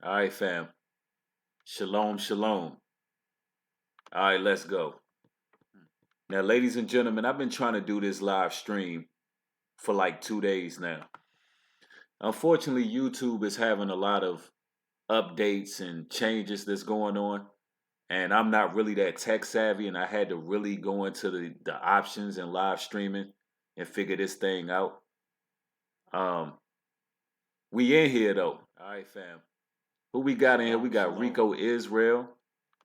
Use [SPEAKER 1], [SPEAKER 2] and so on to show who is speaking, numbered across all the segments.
[SPEAKER 1] All right, fam. Shalom, shalom. All right, let's go. Now, ladies and gentlemen, I've been trying to do this live stream for like 2 days now. Unfortunately, YouTube is having a lot of updates and changes that's going on. And I'm not really that tech savvy, and I had to really go into the options and live streaming and figure this thing out. We in here though. All right, fam. Who we got in here? We got Rico Israel.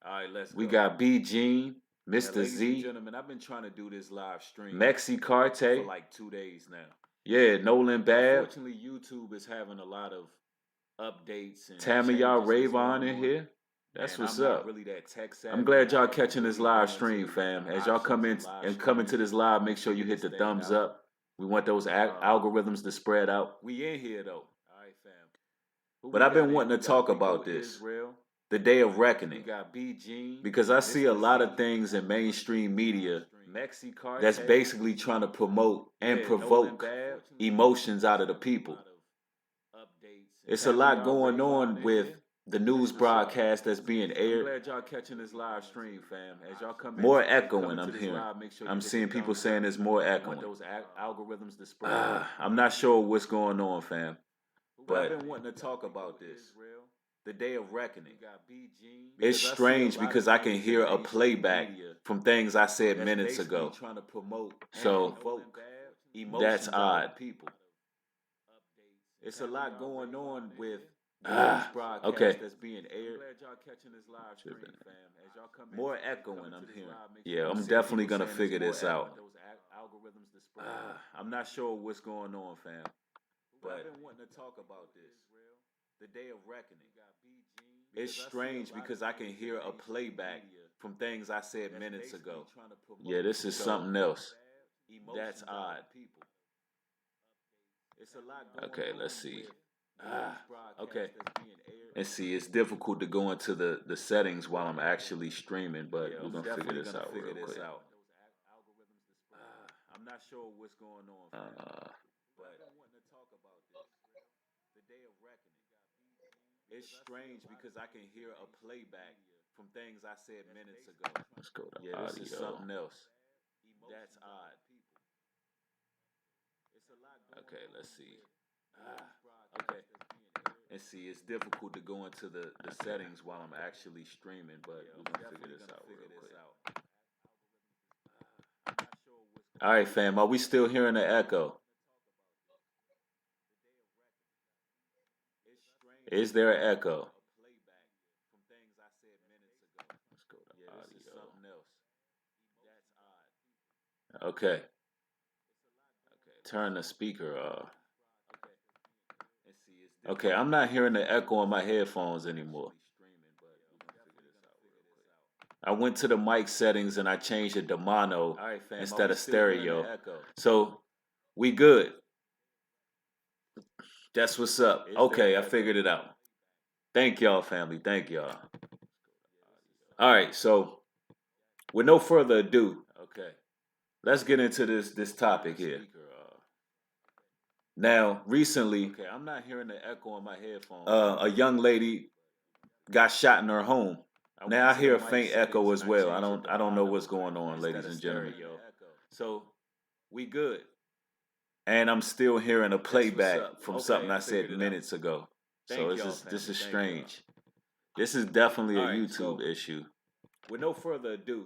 [SPEAKER 1] All right, let's go. We got B Gene, Mr. Z. Ladies and gentlemen, I've been trying to do this live stream. Mexi Carte for like 2 days now. Yeah, Nolan Bad. Unfortunately, YouTube is having a lot of updates and Tammy y'all Ravon in here. That's what's up. Really that tech savvy. I'm glad y'all catching this live stream, fam. As y'all come in and come into this live, make sure you hit the thumbs up. We want those algorithms to spread out. We in here though. All right, fam. But I've been wanting to talk about this. The Day of Reckoning. Because I see a lot of things in mainstream media that's basically trying to promote and provoke emotions out of the people. It's a lot going on with the news broadcast that's being aired. I'm glad y'all catching this live stream, fam. As y'all come in, more echoing I'm hearing. I'm seeing people saying there's more echoing. I'm not sure what's going on, fam. But I've been wanting to talk about this. The Day of Reckoning. It's strange because I can hear a playback from things I said minutes ago. So that's odd. It's a lot going on with okay. That's being aired. More echoing I'm hearing. Yeah, I'm definitely gonna figure this out. I'm not sure what's going on, fam. But I've been wanting to talk about this. The Day of Reckoning. It's strange because I can hear a playback from things I said minutes ago. Yeah, this is something else. That's odd. Okay, let's see. Okay. And see, it's difficult to go into the settings while I'm actually streaming, but we're going to figure this out real quick. I'm not sure what's going on. But the Day of Reckoning. It's strange because I can hear a playback from things I said minutes ago. Let's go to audio. This is something else. That's odd. Okay, let's see. Okay. And see, it's difficult to go into the settings while I'm actually streaming, but we're going to figure this out real quick. All right, fam. Are we still hearing the echo? Is there an echo? Let's go to audio. Okay. Turn the speaker off. Okay, I'm not hearing the echo on my headphones anymore. I went to the mic settings and I changed it to mono instead of stereo. So we good. That's what's up. Okay, I figured it out. Thank y'all, family. Thank y'all. All right, so with no further ado, okay, let's get into this topic here. Now, recently, I'm not hearing the echo on my headphones. A young lady got shot in her home. Now I hear a faint echo as well. I don't know what's going on, ladies and gentlemen. So we good. And I'm still hearing a playback from something I said minutes ago. So this is strange. This is definitely a YouTube issue. With no further ado,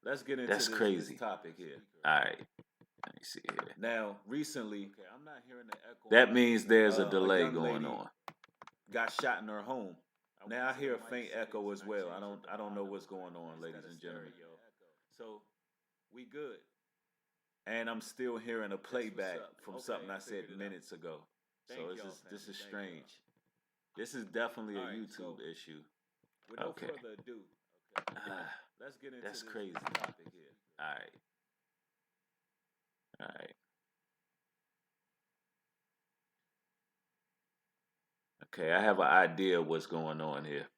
[SPEAKER 1] let's get into this topic here. All right. Let me see here. Now, recently, I'm not hearing the echo. That means there's a delay going on. Got shot in her home. Now I hear a faint echo as well. I don't know what's going on, ladies and gentlemen. So we good. And I'm still hearing a playback from something I said minutes ago. So this is strange. This is definitely a YouTube issue. Okay. Let's get into that's crazy. Topic here. All right. All right. Okay, I have an idea of what's going on here.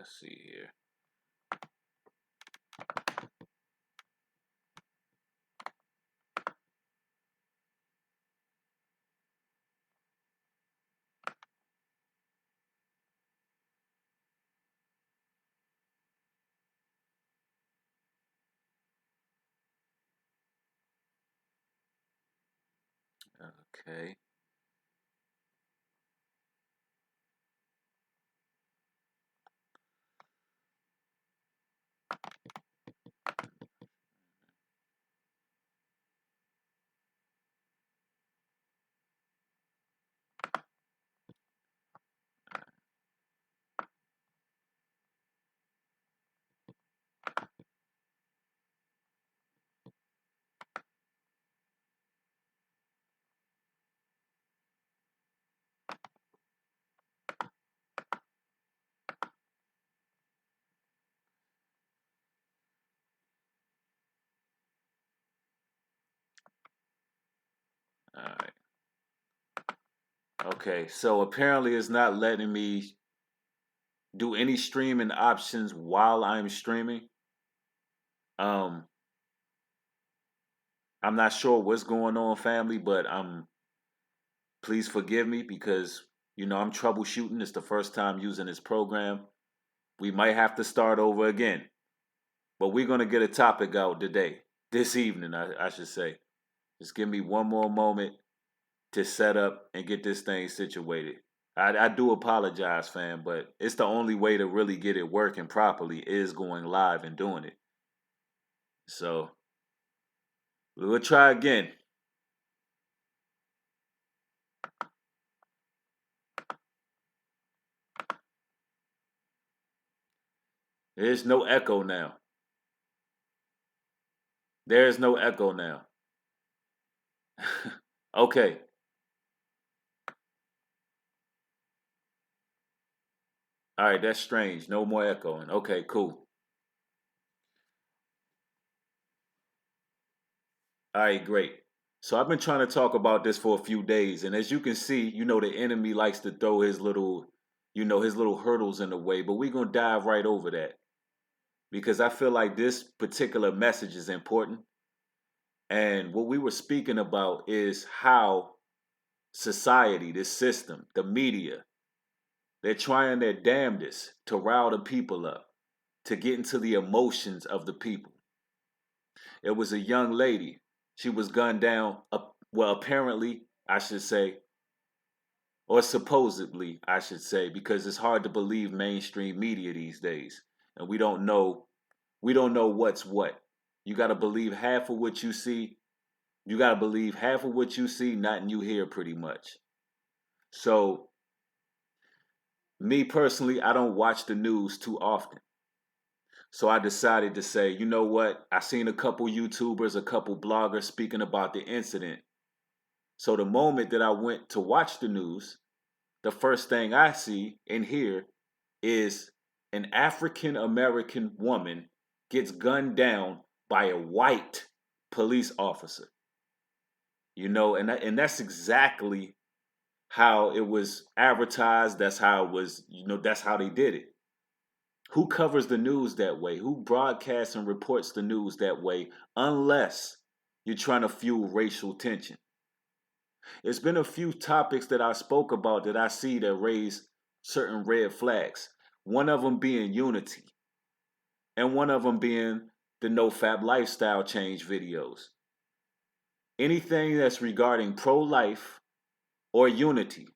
[SPEAKER 1] Let's see here. Okay. All right. Okay, so apparently it's not letting me do any streaming options while I'm streaming. Um, I'm not sure what's going on, family, but please forgive me because I'm troubleshooting. It's the first time using this program. We might have to start over again, but we're gonna get a topic out today, this evening, I should say. Just give me one more moment to set up and get this thing situated. I do apologize, fam, but it's the only way to really get it working properly is going live and doing it. So we'll try again. There's no echo now. There's no echo now. Okay. All right, that's strange. No more echoing. Okay, cool. All right, great. So I've been trying to talk about this for a few days, and as you can see, the enemy likes to throw his little hurdles in the way, but we're gonna dive right over that because I feel like this particular message is important. And what we were speaking about is how society, this system, the media, they're trying their damnedest to rile the people up, to get into the emotions of the people. It was a young lady. She was gunned down, well, apparently, I should say, or supposedly, I should say, because it's hard to believe mainstream media these days. And we don't know what's what. You got to believe half of what you see. You got to believe half of what you see, nothing you hear pretty much. So, me personally, I don't watch the news too often. So I decided to say, you know what? I seen a couple YouTubers, a couple bloggers speaking about the incident. So the moment that I went to watch the news, the first thing I see and hear is an African American woman gets gunned down by a white police officer. And that's exactly how it was advertised. That's how it was, that's how they did it. Who covers the news that way? Who broadcasts and reports the news that way unless you're trying to fuel racial tension? It's been a few topics that I spoke about that I see that raise certain red flags. One of them being unity, and one of them being the NoFap lifestyle change videos. Anything that's regarding pro-life or unity,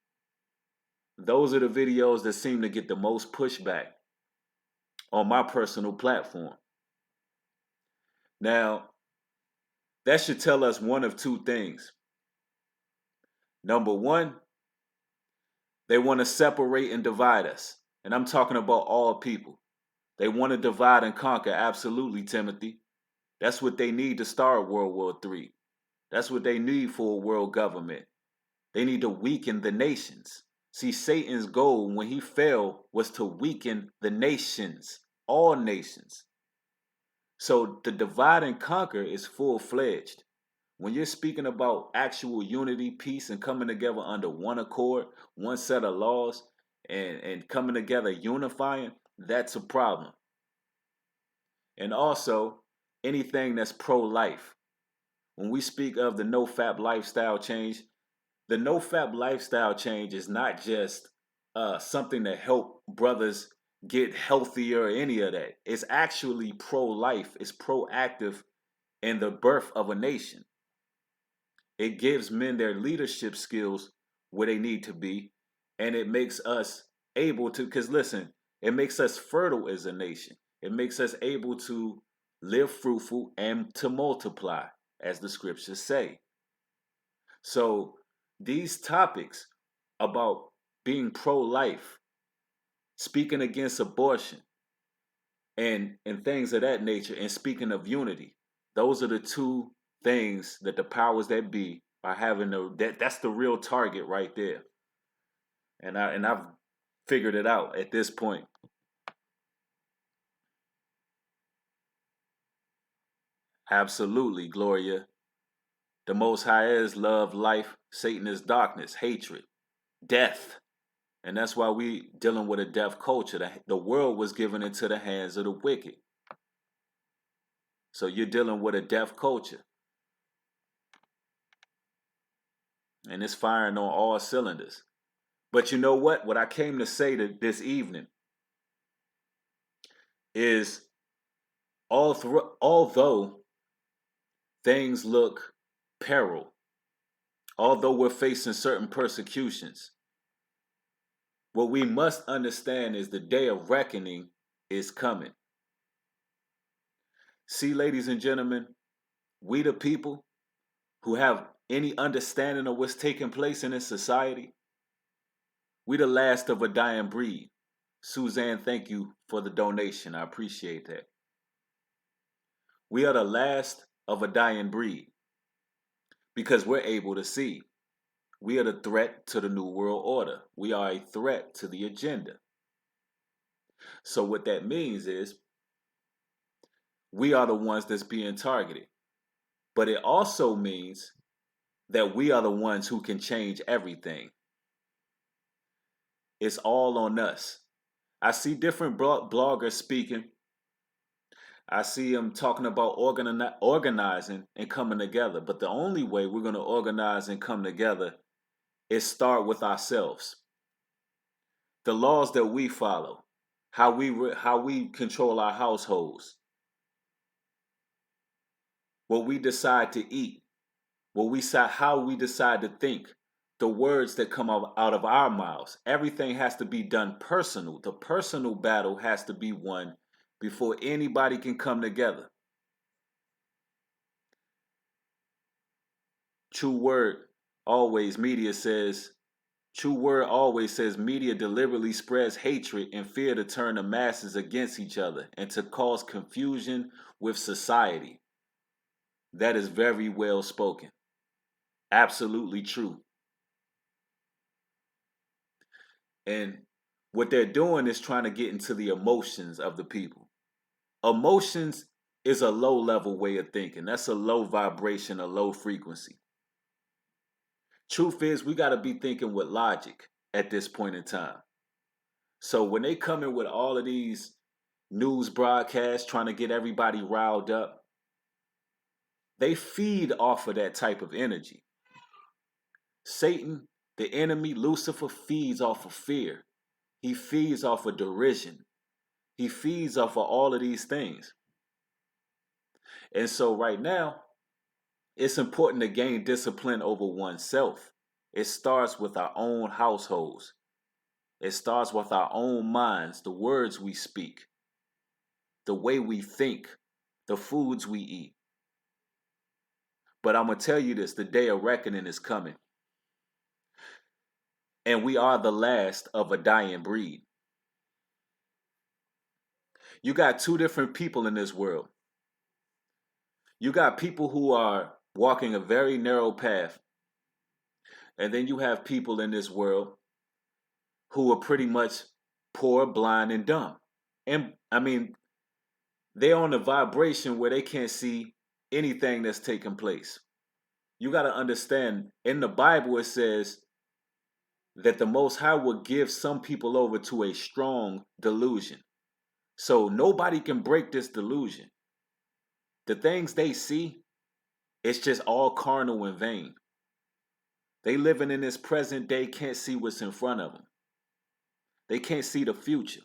[SPEAKER 1] those are the videos that seem to get the most pushback on my personal platform. Now, that should tell us one of two things. Number one, they want to separate and divide us. And I'm talking about all people. They want to divide and conquer, absolutely, Timothy. That's what they need to start World War III. That's what they need for a world government. They need to weaken the nations. See, Satan's goal when he fell was to weaken the nations, all nations. So the divide and conquer is full-fledged. When you're speaking about actual unity, peace, and coming together under one accord, one set of laws, and coming together, unifying, that's a problem. And also, anything that's pro-life. When we speak of the no-fap lifestyle change, the no-fap lifestyle change is not just something to help brothers get healthier or any of that. It's actually pro-life. It's proactive in the birth of a nation. It gives men their leadership skills where they need to be, and it makes us able to, because listen, it makes us fertile as a nation. It makes us able to live fruitful and to multiply, as the scriptures say. So these topics about being pro-life, speaking against abortion, and things of that nature, and speaking of unity, those are the two things that the powers that be are having. That's the real target right there. And I've figured it out at this point. Absolutely, Gloria. The Most High is love, life. Satan is darkness, hatred, death. And that's why we dealing with a death culture. The world was given into the hands of the wicked. So you're dealing with a death culture. And it's firing on all cylinders. But you know what? What I came to say this evening is although things look peril, although we're facing certain persecutions, what we must understand is the day of reckoning is coming. See, ladies and gentlemen, we the people who have any understanding of what's taking place in this society, we the last of a dying breed. Suzanne, thank you for the donation. I appreciate that. We are the last of a dying breed because we're able to see. We are the threat to the New World Order. We are a threat to the agenda. So what that means is we are the ones that's being targeted. But it also means that we are the ones who can change everything. It's all on us. I see different bloggers speaking. I see them talking about organizing and coming together. But the only way we're going to organize and come together is start with ourselves. The laws that we follow, how we control our households, what we decide to eat, how we decide to think, the words that come out of our mouths. Everything has to be done personal. The personal battle has to be won before anybody can come together. True word always media deliberately spreads hatred and fear to turn the masses against each other and to cause confusion with society. That is very well spoken. Absolutely true. And what they're doing is trying to get into the emotions of the people. Emotions is a low level way of thinking. That's a low vibration, a low frequency. Truth is, we got to be thinking with logic at this point in time. So when they come in with all of these news broadcasts trying to get everybody riled up, they feed off of that type of energy. Satan, the enemy, Lucifer, feeds off of fear. He feeds off of derision. He feeds off of all of these things. And so right now, it's important to gain discipline over oneself. It starts with our own households. It starts with our own minds, the words we speak, the way we think, the foods we eat. But I'm going to tell you this, the day of reckoning is coming. And we are the last of a dying breed. You got two different people in this world. You got people who are walking a very narrow path. And then you have people in this world who are pretty much poor, blind, and dumb. And I mean, they're on a vibration where they can't see anything that's taking place. You got to understand, in the Bible it says that the Most High will give some people over to a strong delusion. So nobody can break this delusion. The things they see, it's just all carnal and vain. They living in this present day, can't see what's in front of them. They can't see the future.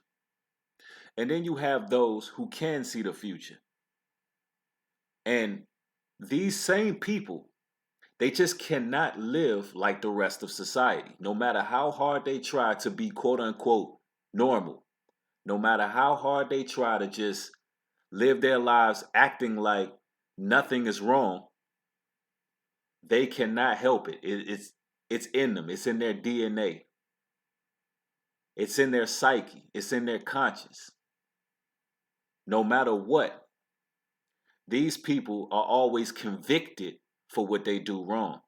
[SPEAKER 1] And then you have those who can see the future. And these same people, they just cannot live like the rest of society. No matter how hard they try to be quote unquote normal, no matter how hard they try to just live their lives acting like nothing is wrong, they cannot help it. It's in them. It's in their DNA. It's in their psyche. It's in their conscience. No matter what, these people are always convicted for what they do wrong.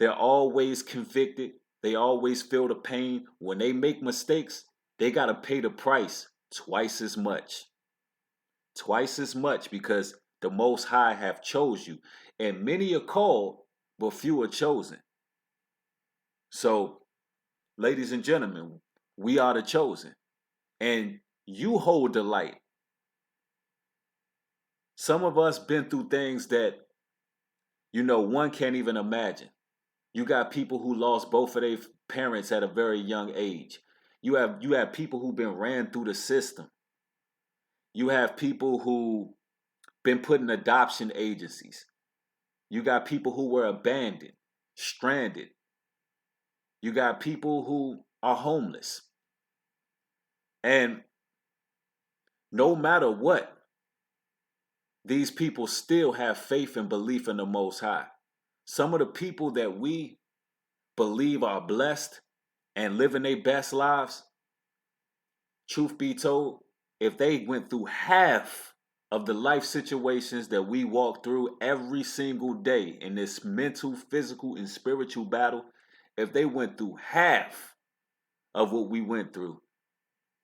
[SPEAKER 1] They're always convicted. They always feel the pain. When they make mistakes, they got to pay the price twice as much. Twice as much, because the Most High have chose you. And many are called, but few are chosen. So, ladies and gentlemen, we are the chosen. And you hold the light. Some of us been through things that, one can't even imagine. You got people who lost both of their parents at a very young age. You have people who've been ran through the system. You have people who been put in adoption agencies. You got people who were abandoned, stranded. You got people who are homeless. And no matter what, these people still have faith and belief in the Most High. Some of the people that we believe are blessed and living their best lives, truth be told, if they went through half of the life situations that we walk through every single day in this mental, physical, and spiritual battle, if they went through half of what we went through,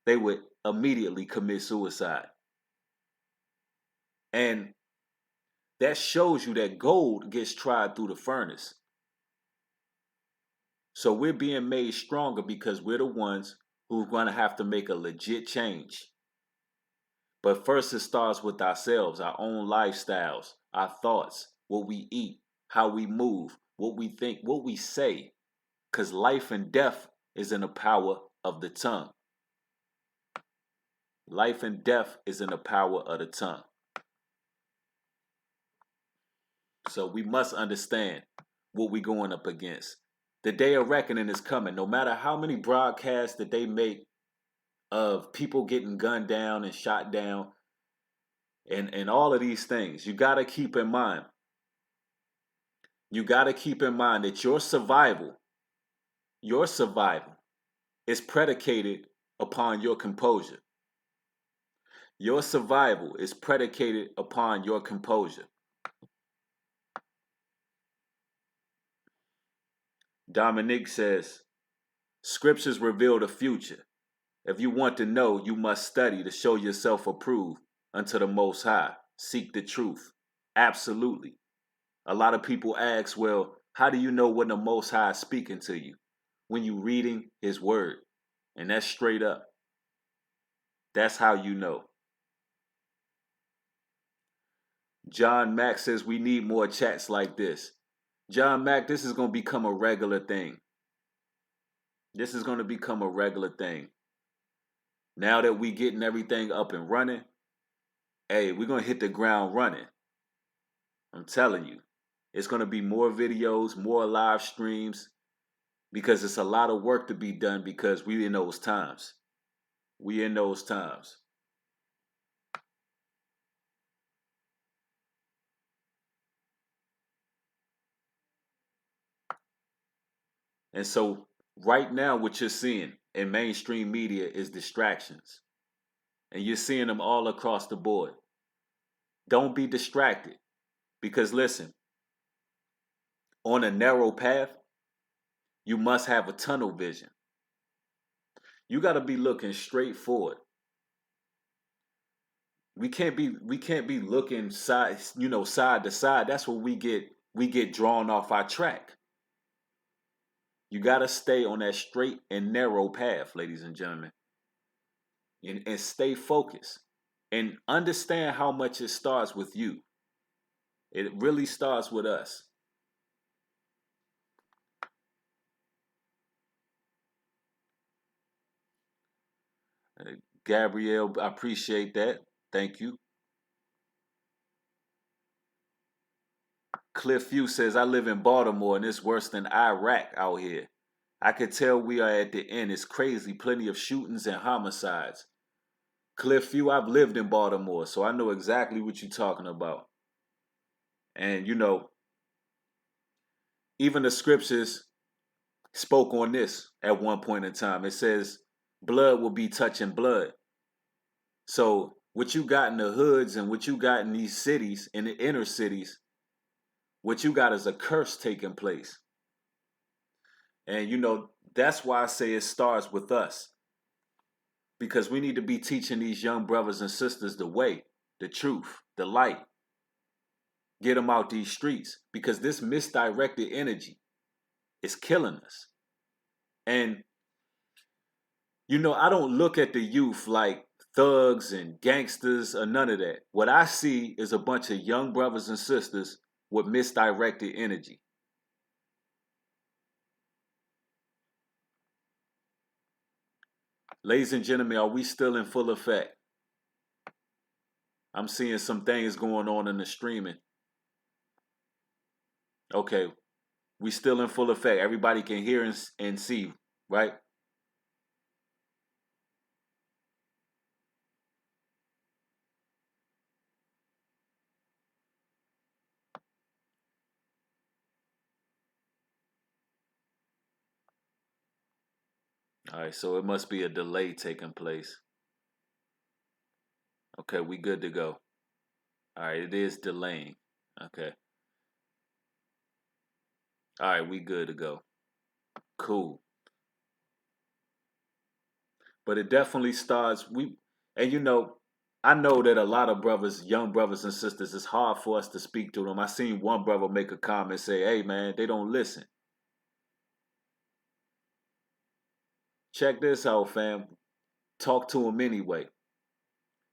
[SPEAKER 1] they would immediately commit suicide. And that shows you that gold gets tried through the furnace. So we're being made stronger because we're the ones who's going to have to make a legit change. But first, it starts with ourselves, our own lifestyles, our thoughts, what we eat, how we move, what we think, what we say. Because life and death is in the power of the tongue. Life and death is in the power of the tongue. So we must understand what we're going up against. The day of reckoning is coming. No matter how many broadcasts that they make of people getting gunned down and shot down and all of these things, you got to keep in mind. You got to keep in mind that your survival is predicated upon your composure. Your survival is predicated upon your composure. Dominique says, scriptures reveal the future. If you want to know, you must study to show yourself approved unto the Most High. Seek the truth. Absolutely. A lot of people ask, well, how do you know when the Most High is speaking to you? When you reading his word. And that's straight up. That's how you know. John Mack says we need more chats like this. John Mack, this is going to become a regular thing. This is going to become a regular thing. Now that we getting everything up and running, hey, we're going to hit the ground running. I'm telling you. It's going to be more videos, more live streams, because it's a lot of work to be done because we in those times. We in those times. And so right now what you're seeing in mainstream media is distractions. And you're seeing them all across the board. Don't be distracted. Because listen, on a narrow path, you must have a tunnel vision. You got to be looking straight forward. We can't be looking side to side. That's where we get drawn off our track. You got to stay on that straight and narrow path, ladies and gentlemen. and stay focused and understand how much it starts with you. It really starts with us. Gabrielle, I appreciate that. Thank you. Cliff Few says, I live in Baltimore and it's worse than Iraq out here. I could tell we are at the end. It's crazy. Plenty of shootings and homicides. Cliff Few, I've lived in Baltimore, so I know exactly what you're talking about. And, even the scriptures spoke on this at one point in time. It says, blood will be touching blood. So, what you got in the hoods and what you got in these cities, in the inner cities, what you got is a curse taking place. And, that's why I say it starts with us. Because we need to be teaching these young brothers and sisters the way, the truth, the light. Get them out these streets. Because this misdirected energy is killing us. And, I don't look at the youth like thugs and gangsters or none of that. What I see is a bunch of young brothers and sisters with misdirected energy. Ladies and gentlemen, are we still in full effect? I'm seeing some things going on in the streaming. Okay, we still in full effect. Everybody can hear and see, right? All right, so it must be a delay taking place. Okay, we good to go. All right, it is delaying. Okay. All right, we good to go. Cool. But it definitely starts. I know that a lot of brothers, young brothers and sisters, it's hard for us to speak to them. I seen one brother make a comment say, "Hey man, they don't listen." Check this out, fam. Talk to them anyway.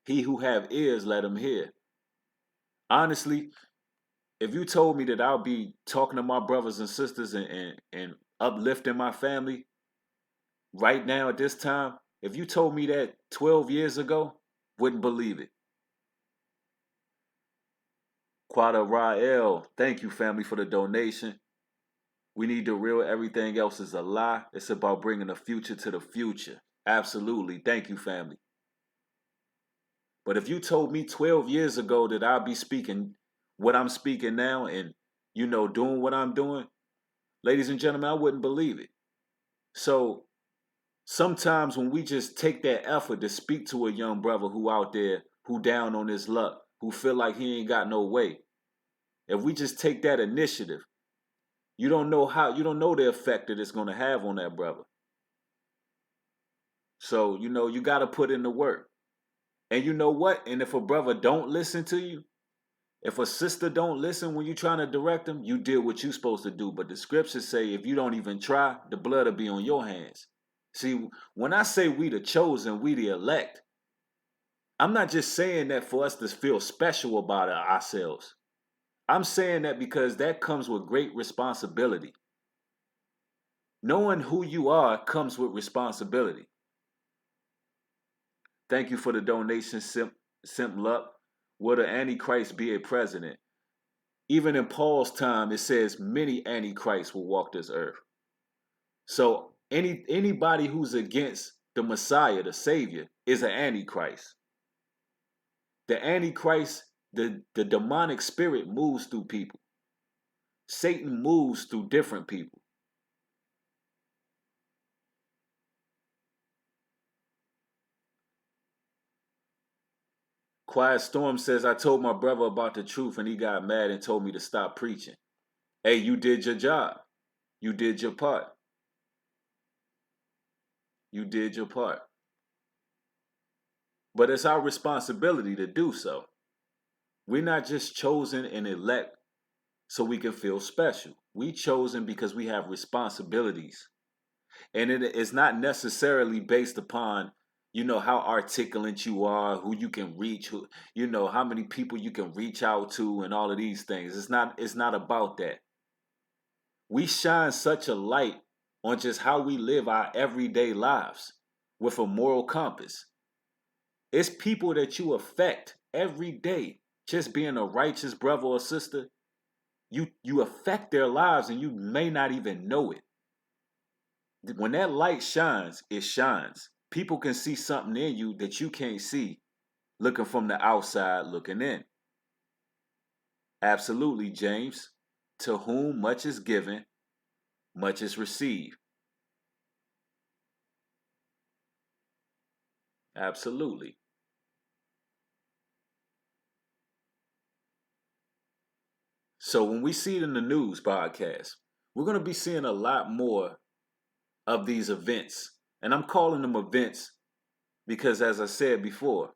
[SPEAKER 1] He who have ears, let him hear. Honestly, if you told me that I'll be talking to my brothers and sisters and uplifting my family right now at this time, if you told me that 12 years ago, wouldn't believe it. Quada Rael, thank you, family, for the donation. We need the real. Everything else is a lie. It's about bringing the future to the future. Absolutely. Thank you, family. But if you told me 12 years ago that I'd be speaking what I'm speaking now and, doing what I'm doing, ladies and gentlemen, I wouldn't believe it. So sometimes when we just take that effort to speak to a young brother who out there, who down on his luck, who feel like he ain't got no way, if we just take that initiative, you don't know the effect that it's going to have on that brother. So, you got to put in the work. And you know what? And if a brother don't listen to you, if a sister don't listen when you're trying to direct them, you did what you're supposed to do. But the scriptures say if you don't even try, the blood will be on your hands. See, when I say we the chosen, we the elect, I'm not just saying that for us to feel special about ourselves. I'm saying that because that comes with great responsibility. Knowing who you are comes with responsibility. Thank you for the donation, Simp Luck. Will the Antichrist be a president? Even in Paul's time, it says many Antichrists will walk this earth. So anybody who's against the Messiah, the Savior, is an Antichrist. The Antichrist, the demonic spirit moves through people. Satan moves through different people. Quiet Storm says, I told my brother about the truth and he got mad and told me to stop preaching. Hey, you did your job. You did your part. You did your part. But it's our responsibility to do so. We're not just chosen and elect so we can feel special. We chosen because we have responsibilities. And it is not necessarily based upon, how articulate you are, who you can reach, who, how many people you can reach out to, and all of these things. It's not about that. We shine such a light on just how we live our everyday lives with a moral compass. It's people that you affect every day. Just being a righteous brother or sister, you affect their lives and you may not even know it. When that light shines, it shines. People can see something in you that you can't see looking from the outside looking in. Absolutely, James. To whom much is given, much is received. Absolutely. So when we see it in the news podcast, we're going to be seeing a lot more of these events. And I'm calling them events because, as I said before,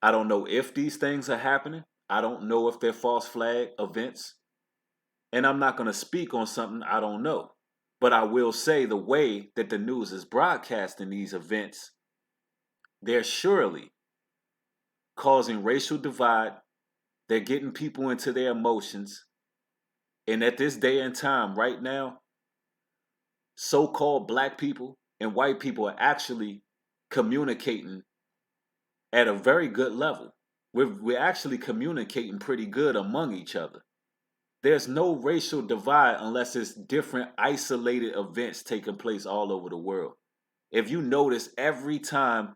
[SPEAKER 1] I don't know if these things are happening. I don't know if they're false flag events. And I'm not going to speak on something I don't know. But I will say the way that the news is broadcasting these events, they're surely causing racial divide. They're getting people into their emotions. And at this day and time, right now, so-called black people and white people are actually communicating at a very good level. We're actually communicating pretty good among each other. There's no racial divide unless it's different isolated events taking place all over the world. If you notice, every time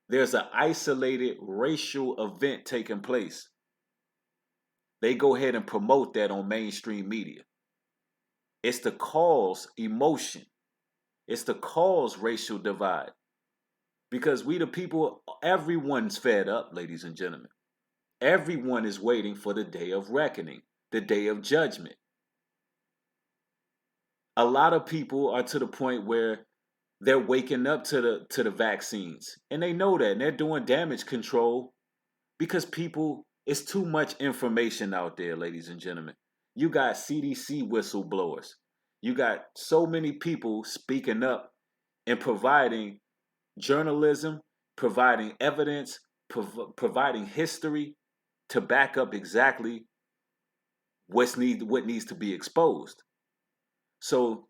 [SPEAKER 1] there's an isolated racial event taking place, they go ahead and promote that on mainstream media. It's to cause emotion. It's to cause racial divide. Because we the people, everyone's fed up, ladies and gentlemen. Everyone is waiting for the day of reckoning, the day of judgment. A lot of people are to the point where they're waking up to the vaccines. And they know that, and they're doing damage control because people, it's too much information out there, ladies and gentlemen. You got CDC whistleblowers. You got so many people speaking up and providing journalism, providing evidence, providing history to back up exactly what needs to be exposed. So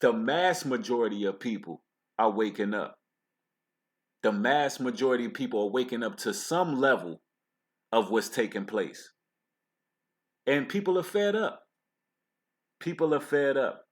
[SPEAKER 1] the mass majority of people are waking up. The mass majority of people are waking up to some level of what's taking place. And people are fed up. People are fed up.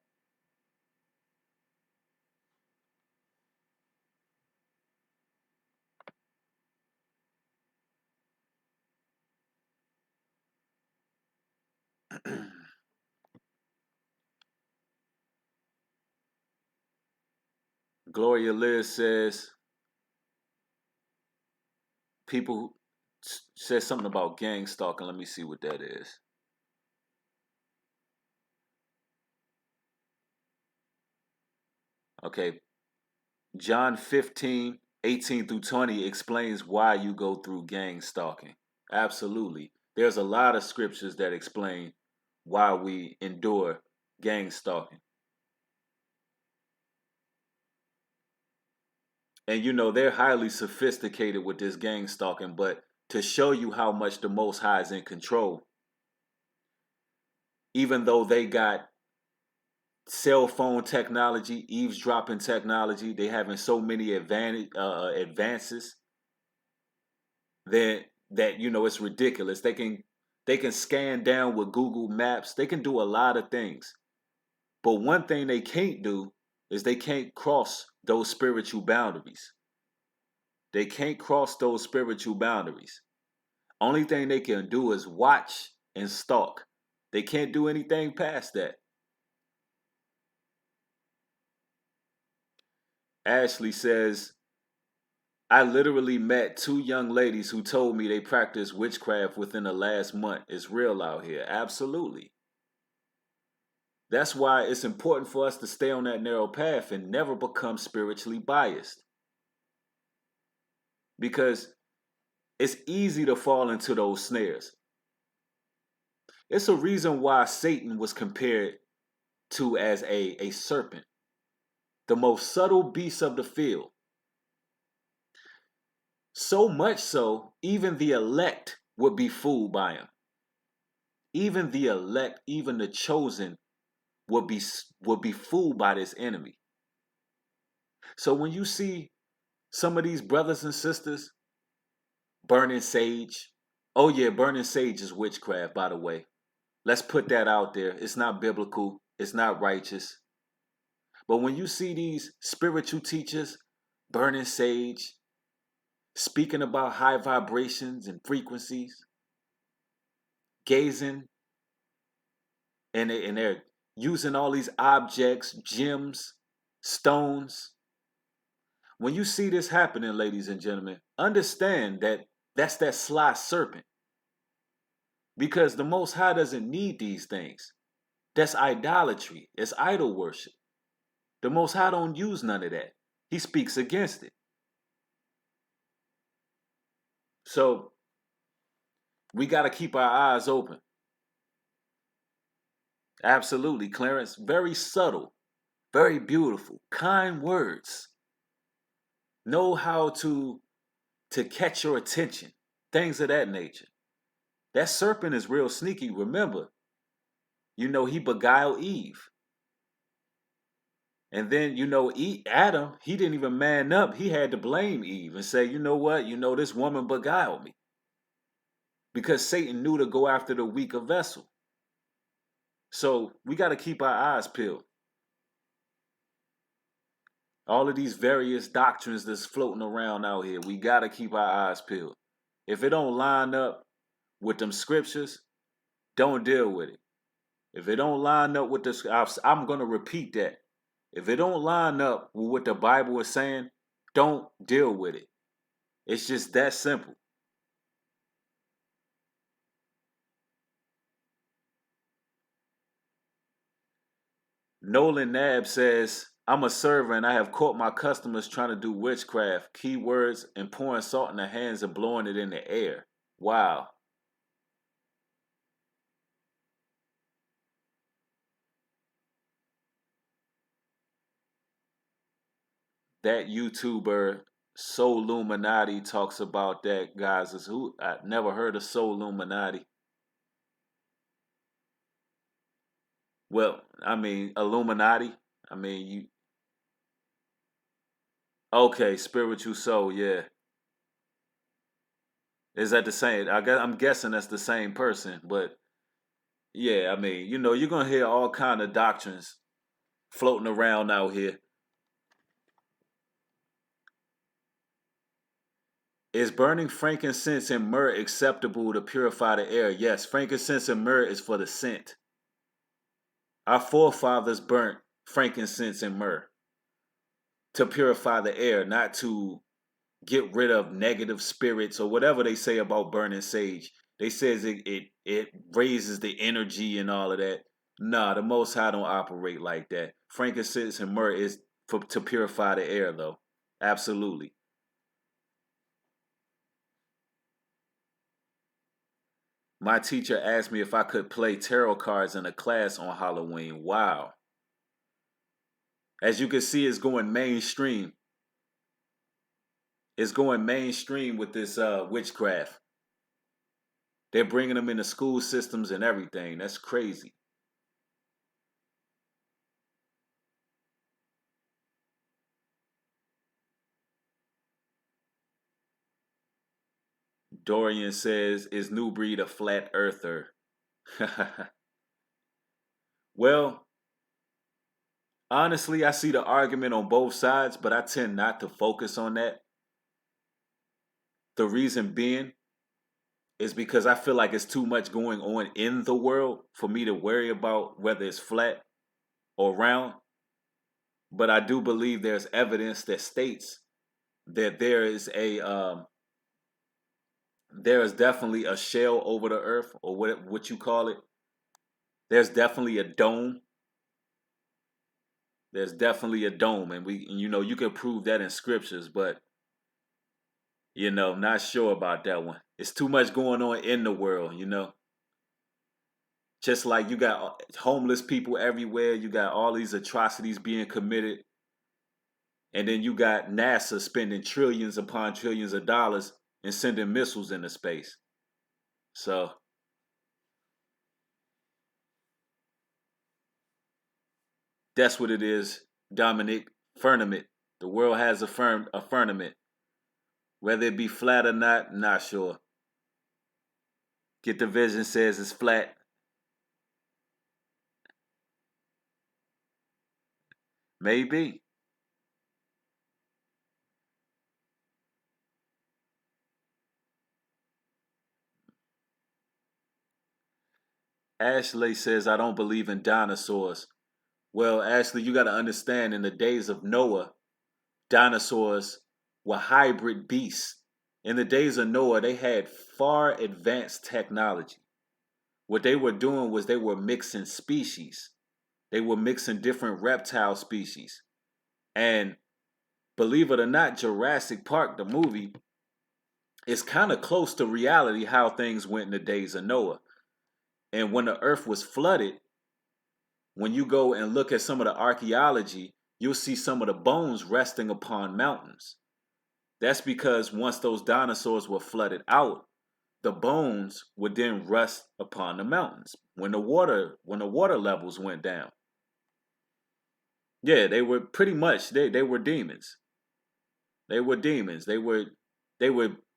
[SPEAKER 1] Gloria Liz says people says something about gang stalking. Let me see what that is. Okay. John 15:18-20 explains why you go through gang stalking. Absolutely. There's a lot of scriptures that explain why we endure gang stalking. And they're highly sophisticated with this gang stalking, but to show you how much the Most High is in control, even though they got cell phone technology, eavesdropping technology, they having so many advances that it's ridiculous. They can scan down with Google Maps. They can do a lot of things. But one thing they can't do is they can't cross those spiritual boundaries. They can't cross those spiritual boundaries. Only thing they can do is watch and stalk. They can't do anything past that. Ashley says, I literally met 2 young ladies who told me they practiced witchcraft within the last month. It's real out here. Absolutely. That's why it's important for us to stay on that narrow path and never become spiritually biased. Because it's easy to fall into those snares. It's a reason why Satan was compared to as a serpent, the most subtle beast of the field. So much so, even the elect would be fooled by him. Even the elect, even the chosen would be fooled by this enemy. So when you see some of these brothers and sisters burning sage, oh yeah, burning sage is witchcraft, by the way. Let's put that out there. It's not biblical, it's not righteous. But when you see these spiritual teachers burning sage, speaking about high vibrations and frequencies, gazing, and they're using all these objects, gems, stones. When you see this happening, ladies and gentlemen, understand that that's that sly serpent. Because the Most High doesn't need these things. That's idolatry. It's idol worship. The Most High don't use none of that. He speaks against it. So we got to keep our eyes open. Absolutely, Clarence. Very subtle, very beautiful, kind words. Know how to catch your attention. Things of that nature. That serpent is real sneaky. Remember, he beguiled Eve. And then, Adam, he didn't even man up. He had to blame Eve and say, you know what? This woman beguiled me. Because Satan knew to go after the weaker vessel. So we got to keep our eyes peeled. All of these various doctrines that's floating around out here, we got to keep our eyes peeled. If it don't line up with them scriptures, don't deal with it. If it don't line up with I'm going to repeat that. If it don't line up with what the Bible is saying, don't deal with it. It's just that simple. Nolan Nab says, I'm a server and I have caught my customers trying to do witchcraft, keywords, and pouring salt in their hands and blowing it in the air. Wow. That YouTuber Soul Illuminati talks about that, guys. Is who I never heard of Soul Illuminati. Well, I mean Illuminati. I mean you. Okay, spiritual soul. Yeah, is that the same? I'm guessing that's the same person. But yeah, I mean, you're gonna hear all kind of doctrines floating around out here. Is burning frankincense and myrrh acceptable to purify the air? Yes, frankincense and myrrh is for the scent. Our forefathers burnt frankincense and myrrh to purify the air, not to get rid of negative spirits or whatever they say about burning sage. They says it raises the energy and all of that. Nah, the Most High don't operate like that. Frankincense and myrrh is to purify the air, though. Absolutely. My teacher asked me if I could play tarot cards in a class on Halloween. Wow. As you can see, it's going mainstream. It's going mainstream with this witchcraft. They're bringing them into school systems and everything. That's crazy. Dorian says, is New Breed a flat earther? Well, honestly, I see the argument on both sides, but I tend not to focus on that. The reason being is because I feel like it's too much going on in the world for me to worry about whether it's flat or round. But I do believe there's evidence that states that there is definitely a shell over the earth, or what you call it. There's definitely a dome. There's definitely a dome, and you can prove that in scriptures, but not sure about that one. It's too much going on in the world. Just like you got homeless people everywhere, you got all these atrocities being committed. And then you got NASA spending trillions upon trillions of dollars and sending missiles into space. So that's what it is, Dominic. Firmament. The world has a firmament. Whether it be flat or not sure. Get the Vision says it's flat. Maybe. Ashley says, I don't believe in dinosaurs. Well, Ashley, you got to understand in the days of Noah, dinosaurs were hybrid beasts. In the days of Noah, they had far advanced technology. What they were doing was they were mixing species. They were mixing different reptile species. And believe it or not, Jurassic Park, the movie, is kind of close to reality how things went in the days of Noah. And when the earth was flooded, when you go and look at some of the archaeology, you'll see some of the bones resting upon mountains. That's because once those dinosaurs were flooded out, the bones would then rest upon the mountains when the water levels went down. Yeah, they were pretty much they were demons. They were demons. They were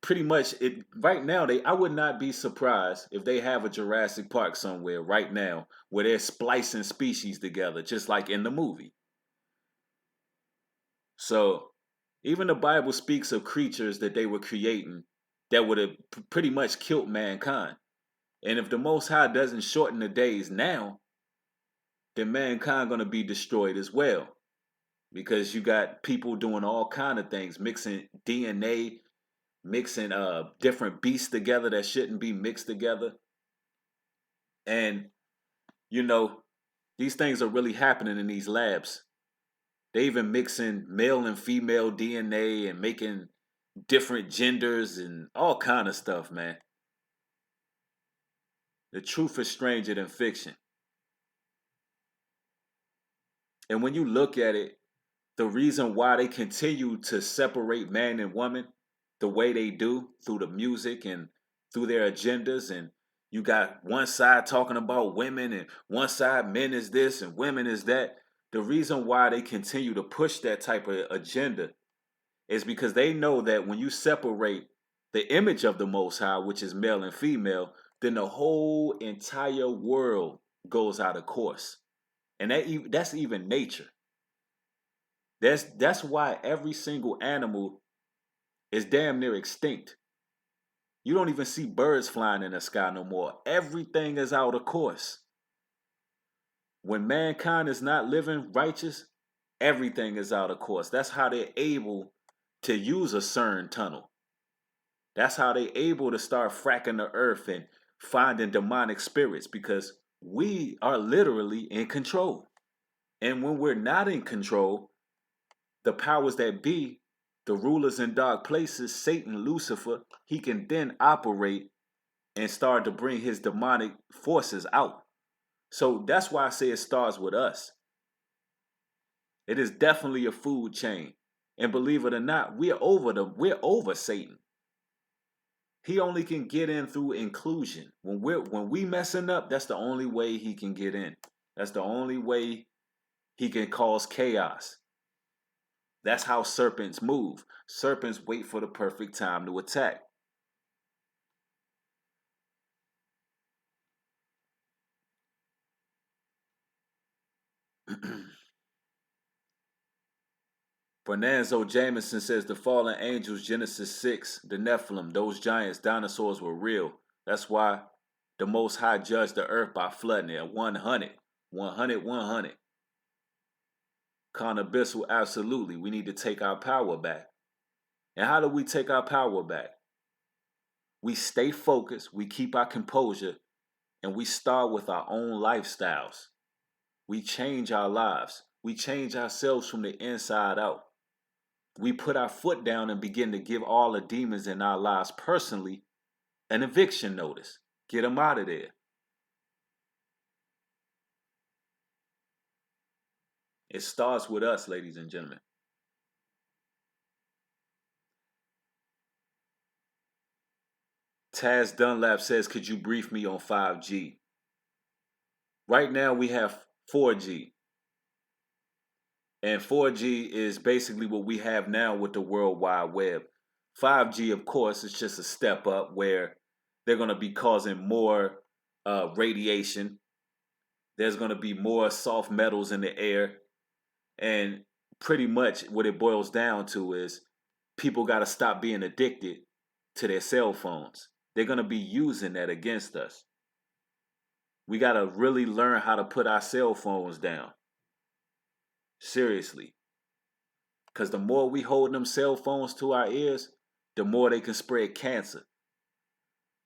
[SPEAKER 1] pretty much it right now. They I would not be surprised if they have a Jurassic Park somewhere right now where they're splicing species together, just like in the movie. So even the Bible speaks of creatures that they were creating that would have pretty much killed mankind. And if the Most High doesn't shorten the days now, then mankind gonna be destroyed as well. Because you got people doing all kind of things, mixing DNA, mixing different beasts together that shouldn't be mixed together. And you know, these things are really happening in these labs. They even mixing male and female DNA and making different genders and all kind of stuff, man. The truth is stranger than fiction. And when you look at it, the reason why they continue to separate man and woman the way they do through the music and through their agendas, and you got one side talking about women and one side men is this and women is that. The reason why they continue to push that type of agenda is because they know that when you separate the image of the Most High, which is male and female, then the whole entire world goes out of course. And that's even nature. That's why every single animal is damn near extinct. You don't even see birds flying in the sky no more. Everything is out of course. When mankind is not living righteous, everything is out of course. That's how they're able to use a CERN tunnel. That's how they're able to start fracking the earth and finding demonic spirits, because we are literally in control. And when we're not in control, the powers that be, the rulers in dark places, Satan, Lucifer, he can then operate and start to bring his demonic forces out. So that's why I say it starts with us. It is definitely a food chain. And believe it or not, we're over Satan. He only can get in through inclusion. When we messing up, that's the only way he can get in. That's the only way he can cause chaos. That's how serpents move. Serpents wait for the perfect time to attack. Fernando Jameson says the fallen angels, Genesis 6, the Nephilim, those giants, dinosaurs were real. That's why the Most High judged the earth by flooding it at 100. 100, 100. Carnabyssal, absolutely. We need to take our power back. And how do we take our power back? We stay focused, we keep our composure, and we start with our own lifestyles. We change our lives. We change ourselves from the inside out. We put our foot down and begin to give all the demons in our lives personally an eviction notice. Get them out of there. It starts with us, ladies and gentlemen. Taz Dunlap says, could you brief me on 5G? Right now we have 4G. And 4G is basically what we have now with the World Wide Web. 5G, of course, is just a step up where they're going to be causing more radiation. There's going to be more soft metals in the air. And pretty much what it boils down to is people got to stop being addicted to their cell phones. They're going to be using that against us. We got to really learn how to put our cell phones down. Seriously. Because the more we hold them cell phones to our ears, the more they can spread cancer.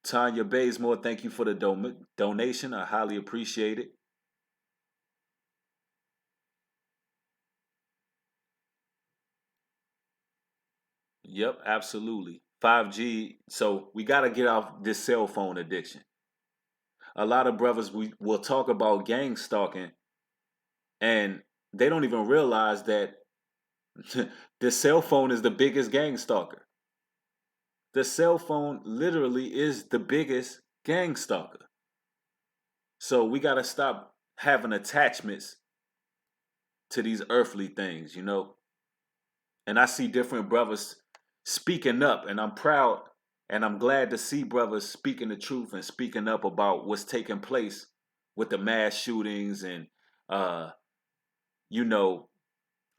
[SPEAKER 1] Tanya Bazemore, thank you for the donation. I highly appreciate it. Yep, absolutely. 5G. So we got to get off this cell phone addiction. A lot of brothers will talk about gang stalking, and they don't even realize that the cell phone is the biggest gang stalker. The cell phone literally is the biggest gang stalker. So we got to stop having attachments to these earthly things, you know. And I see different brothers speaking up, and I'm proud and I'm glad to see brothers speaking the truth and speaking up about what's taking place with the mass shootings and, you know,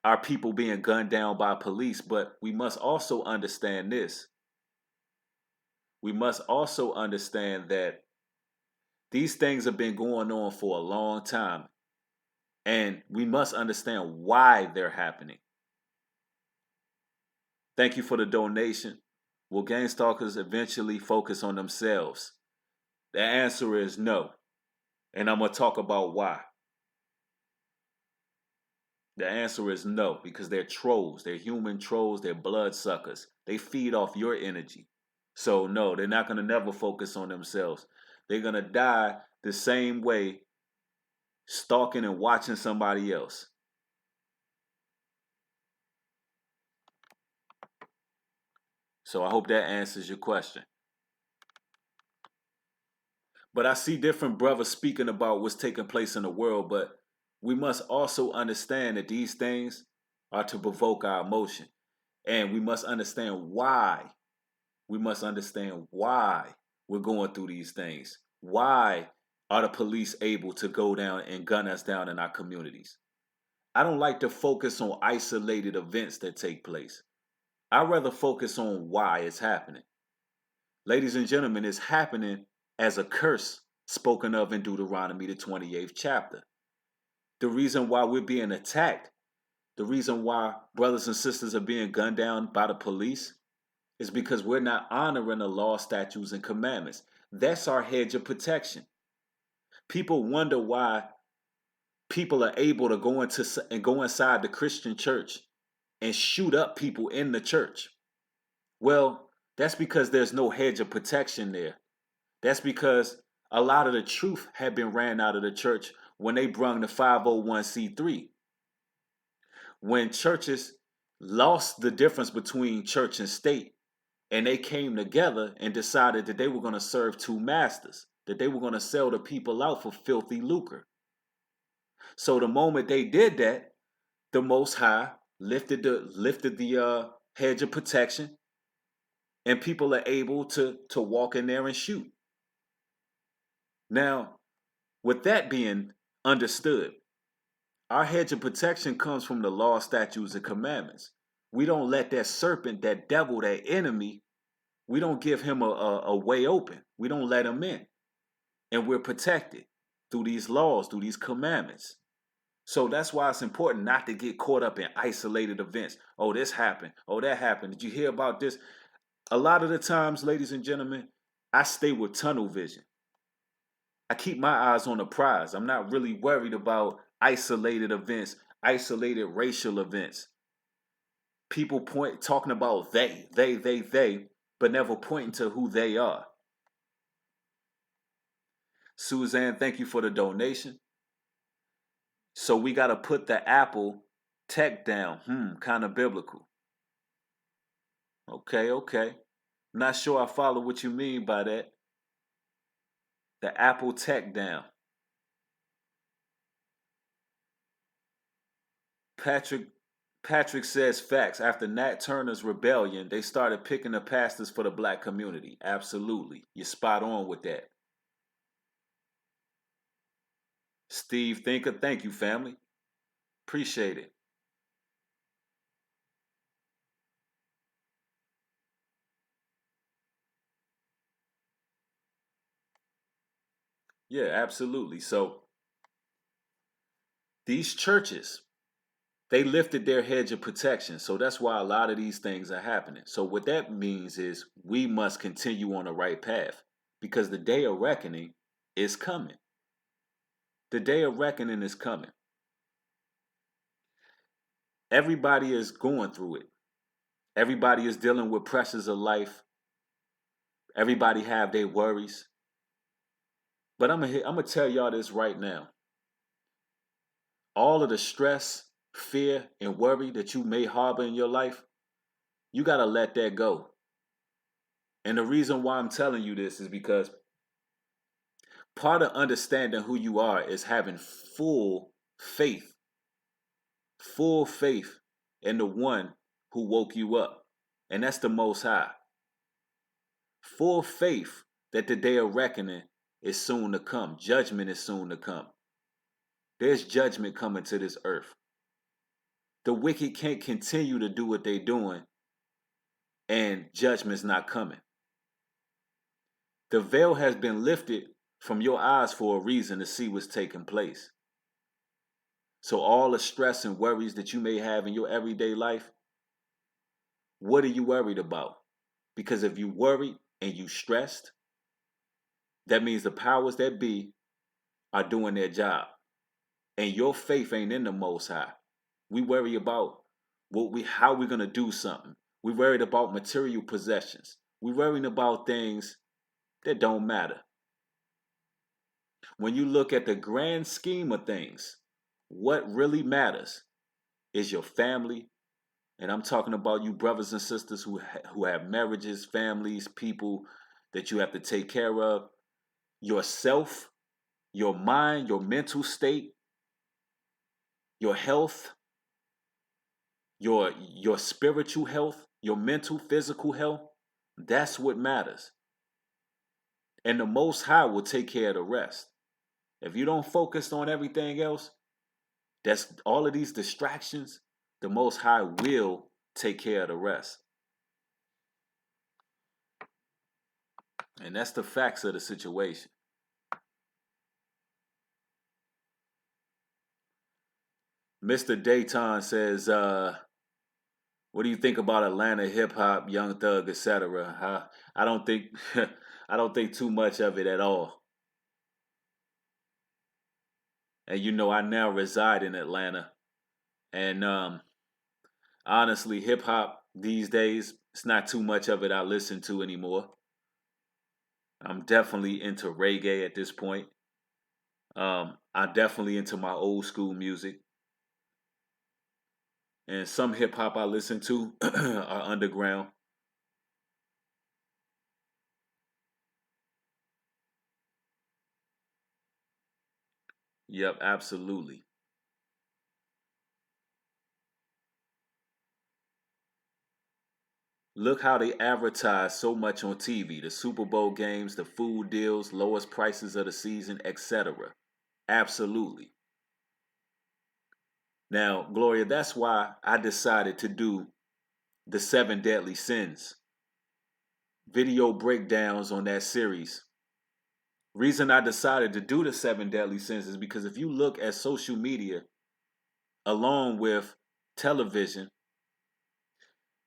[SPEAKER 1] our people being gunned down by police. But we must also understand this. We must also understand that these things have been going on for a long time. And we must understand why they're happening. Thank you for the donation. Will gang stalkers eventually focus on themselves? The answer is no. And I'm going to talk about why. The answer is no, because they're trolls. They're human trolls. They're bloodsuckers. They feed off your energy. So no, they're not going to never focus on themselves. They're going to die the same way, stalking and watching somebody else. So I hope that answers your question. But I see different brothers speaking about what's taking place in the world, but we must also understand that these things are to provoke our emotion. And we must understand why. We must understand why we're going through these things. Why are the police able to go down and gun us down in our communities? I don't like to focus on isolated events that take place. I'd rather focus on why it's happening. Ladies and gentlemen, it's happening as a curse spoken of in Deuteronomy, the 28th chapter. The reason why we're being attacked, the reason why brothers and sisters are being gunned down by the police is because we're not honoring the law, statutes, and commandments. That's our hedge of protection. People wonder why people are able to go inside the Christian church and shoot up people in the church. Well, that's because there's no hedge of protection there. That's because a lot of the truth had been ran out of the church when they brung the 501c3. When churches lost the difference between church and state, and they came together and decided that they were going to serve two masters, that they were going to sell the people out for filthy lucre. So the moment they did that, the Most High lifted the hedge of protection, and people are able to walk in there and shoot. Now, with that being understood, our hedge of protection comes from the law, statutes, and commandments. We don't let that serpent, that devil, that enemy, we don't give him a way open. We don't let him in. And we're protected through these laws, through these commandments. So that's why it's important not to get caught up in isolated events. Oh, this happened. Oh, that happened. Did you hear about this? A lot of the times, ladies and gentlemen, I stay with tunnel vision. I keep my eyes on the prize. I'm not really worried about isolated events, isolated racial events. People talking about they, but never pointing to who they are. Suzanne, thank you for the donation. So we got to put the Apple tech down. Kind of biblical. Okay. I'm not sure I follow what you mean by that. The Apple tech down. Patrick Patrick says facts. After Nat Turner's rebellion, they started picking the pastors for the black community. Absolutely. You're spot on with that. Steve Thinker, thank you, family. Appreciate it. Yeah, absolutely. So these churches, they lifted their hedge of protection. So that's why a lot of these things are happening. So what that means is we must continue on the right path because the day of reckoning is coming. The day of reckoning is coming. Everybody is going through it. Everybody is dealing with pressures of life. Everybody have their worries. But I'm gonna tell y'all this right now. All of the stress, fear, and worry that you may harbor in your life, you gotta let that go. And the reason why I'm telling you this is because part of understanding who you are is having faith, full faith in the one who woke you up. And that's the Most High. Full faith that the day of reckoning is soon to come. Judgment is soon to come. There's judgment coming to this earth. The wicked can't continue to do what they're doing and judgment's not coming. The veil has been lifted from your eyes for a reason to see what's taking place. So all the stress and worries that you may have in your everyday life, what are you worried about? Because if you worried and you stressed, that means the powers that be are doing their job. And your faith ain't in the Most High. We worry about how we're gonna do something. We worried about material possessions. We worrying about things that don't matter. When you look at the grand scheme of things, what really matters is your family. And I'm talking about you brothers and sisters who have marriages, families, people that you have to take care of, yourself, your mind, your mental state, your health, your spiritual health, your mental, physical health. That's what matters. And the Most High will take care of the rest. If you don't focus on everything else, that's all of these distractions, the Most High will take care of the rest. And that's the facts of the situation. Mr. Dayton says, what do you think about Atlanta hip hop, Young Thug, etc.? I don't think I don't think too much of it at all. And you know, I now reside in Atlanta. And honestly, hip hop these days, it's not too much of it I listen to anymore. I'm definitely into reggae at this point. I'm definitely into my old school music. And some hip hop I listen to are underground. Yep, absolutely. Look how they advertise so much on TV, the Super Bowl games, the food deals, lowest prices of the season, etc. Absolutely. Now, Gloria, that's why I decided to do the seven deadly sins video breakdowns on that series. Reason I decided to do the seven deadly sins is because if you look at social media along with television,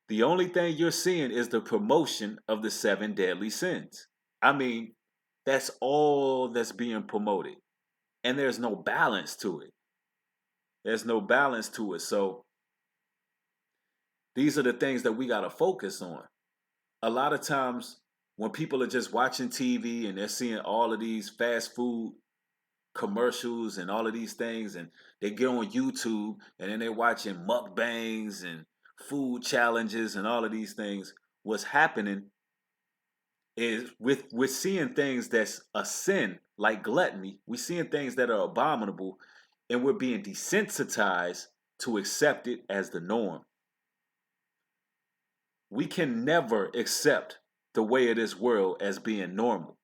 [SPEAKER 1] the only thing you're seeing is the promotion of the seven deadly sins. I mean, that's all that's being promoted. And there's no balance to it. There's no balance to it. So these are the things that we got to focus on. A lot of times when people are just watching TV and they're seeing all of these fast food commercials and all of these things, and they get on YouTube and then they're watching mukbangs and food challenges and all of these things, what's happening is we're seeing things that's a sin, like gluttony. We're seeing things that are abominable, and we're being desensitized to accept it as the norm. We can never accept the way of this world as being normal.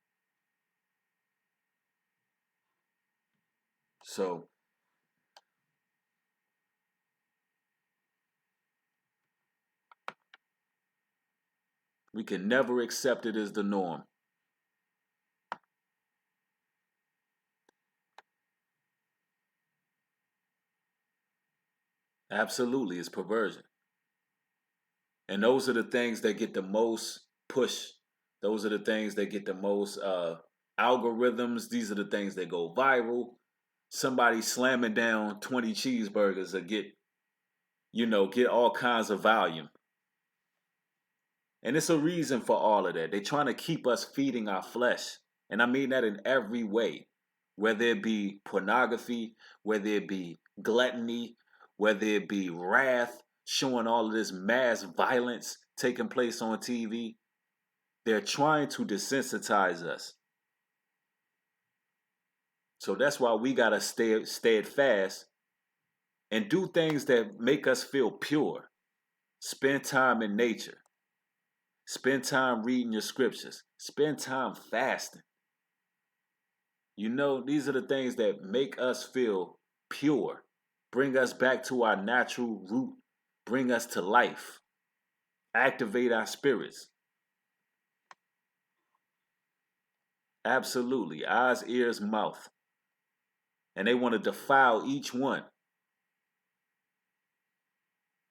[SPEAKER 1] So we can never accept it as the norm. Absolutely, it's perversion. And those are the things that get the most push. Those are the things that get the most algorithms. These are the things that go viral. Somebody slamming down 20 cheeseburgers or get all kinds of volume. And it's a reason for all of that. They're trying to keep us feeding our flesh. And I mean that in every way. Whether it be pornography, whether it be gluttony, whether it be wrath, showing all of this mass violence taking place on TV. They're trying to desensitize us. So that's why we gotta stay steadfast and do things that make us feel pure. Spend time in nature. Spend time reading your scriptures. Spend time fasting. These are the things that make us feel pure. Bring us back to our natural root. Bring us to life. Activate our spirits. Absolutely. Eyes, ears, mouth. And they want to defile each one.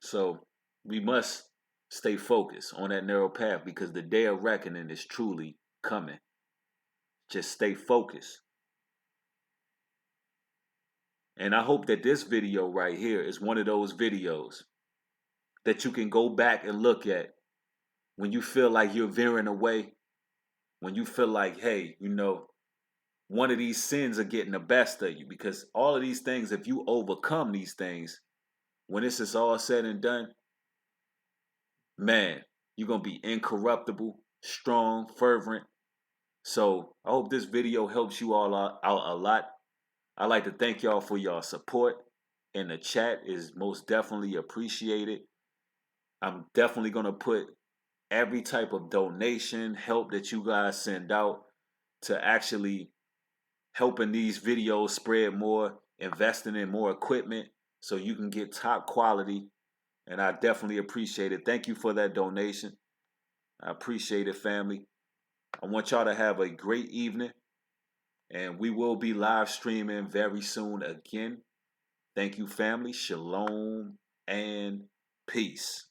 [SPEAKER 1] So we must stay focused on that narrow path because the day of reckoning is truly coming. Just stay focused. And I hope that this video right here is one of those videos that you can go back and look at when you feel like you're veering away, when you feel like, hey, one of these sins are getting the best of you. Because all of these things, if you overcome these things, when this is all said and done, man, you're going to be incorruptible, strong, fervent. So I hope this video helps you all out a lot. I'd like to thank y'all for your support. And the chat is most definitely appreciated. I'm definitely going to put every type of donation, help that you guys send out to actually helping these videos spread more, investing in more equipment so you can get top quality. And I definitely appreciate it. Thank you for that donation. I appreciate it, family. I want y'all to have a great evening. And we will be live streaming very soon again. Thank you, family. Shalom and peace.